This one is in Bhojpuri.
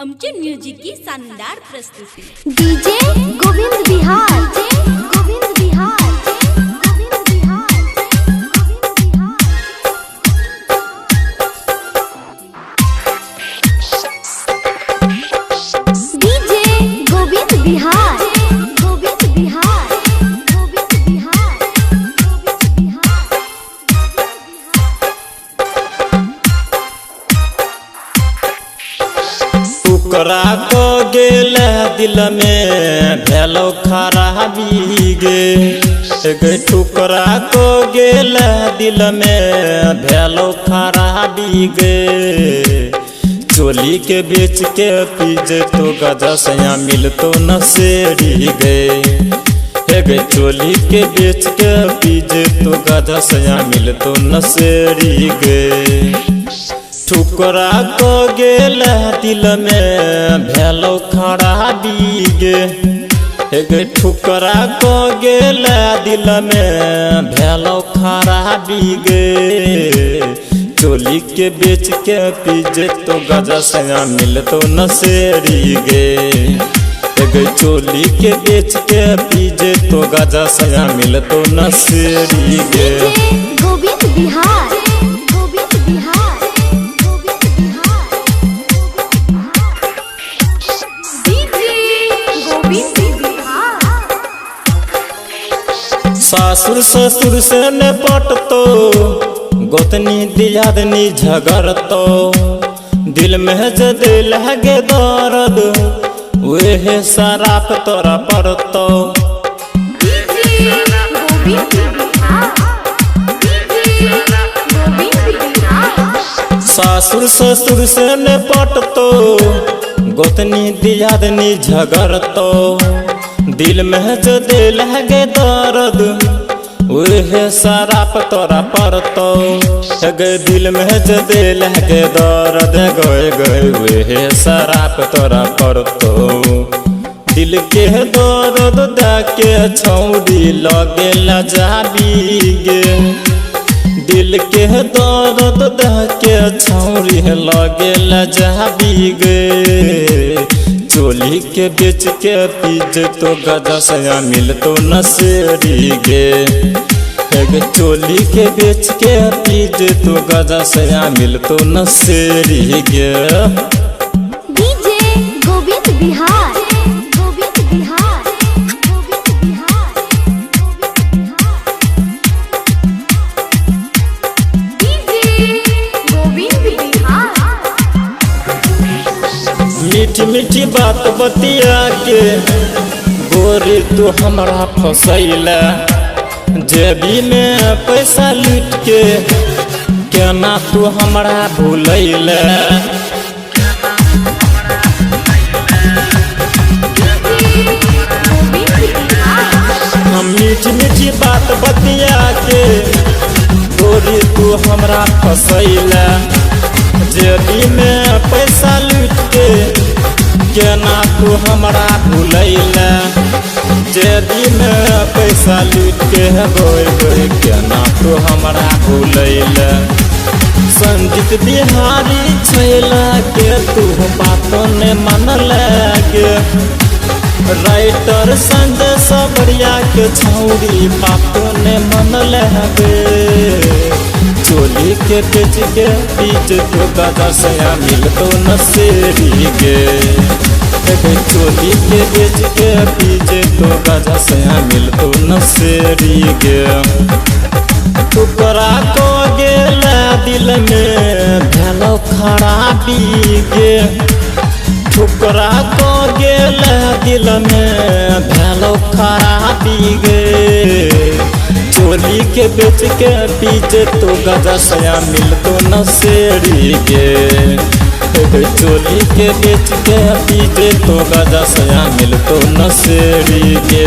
अमचन म्यूजिक की शानदार प्रस्तुति। डीजे गोविंद बिहार, गोविंद बिहार, गोविंद बिहार, गोविंद बिहार। डीजे गोविंद बिहार, गोविंद बिहार, गोविंद बिहार, गोविंद बिहार। टुकरा को गेल दिल में भेलो खराबी गे टुकरा को गेल दिल में भेलो खराबी गे चोली के बेच के पीजे तो गजा सया मिल तो नसेरी गे चोली के बेच के पीजे तो गजा सया मिल तो नसेरी गे टुकरा को गेल दिल में भेलो खराबी गे टुकरा को गेल दिल में भेलो खराबी गे चोली के बेच के पीजे तो गजा सया मिल तो नसेरी गे चोली के बेच के पीजे तो गजा सया मिल तो नसेरी गे। गोविंद बिहार, गोविंद बिहार, गोविंद बिहार, गोविंद बिहार। सासुर ससुर से न पटतो गोतनी दियादनी झगड़तो दिल में जद लगे दर्द वे शराब तोरा पड़तो सासुर ससुर से न पटतो गोतनी दियादनी झगड़तो दिल में जद लगे दर्द वे शराब तोरा पड़तो दिल में जदे लगे दर्द गए गए वे शराब तोरा पड़तो दिल के दर्द देके छौड़ी लगे लजाबी गे दिल के दर्द देके छौड़ी लगे लजाबी गे चोली के बेच के पीजे तो गजा सया मिल तो नसेरी गे चोली के बेच के पीजे तो गजा सया मिल तो नसेरी गे। डीजे गोविंद बिहार, गोविंद बिहार, गोविंद बिहार, गोविंद बिहार। डीजे गोविंद बिहार। मीठी मीठी बात बतिया के गोरी तू हमरा फसैला जेबी में पैसा लूट के केना तू हमरा भूलैला हम मीठी मीठी बात बतिया के गोरी तू हमरा फसैला जेबी में पैसा लूट के केना तू हमरा भूलैला जेबी में पैसा लूट के गोय गोय केना तू हमरा भूलैला संगीत बिहारी छैला के तू बातों ने मन लगे राइटर संजय सबरिया के छौड़ी बातों ने मन लगे चोली के बेच के पीजे तो गजा सया मिल तो नसेरी गे चोली के बेच के पीजे तो गजा सया मिल तो नसेरी गे टुकरा को गेल दिल में भेलो खराबी गे टुकरा को गेल दिल में भेलो खराबी गे चोली के बेच के पीजे तो गजा सया मिल तो नसेरी गे चोली के बेच के पीजे तो गजा सया मिल तो नसेरी गे।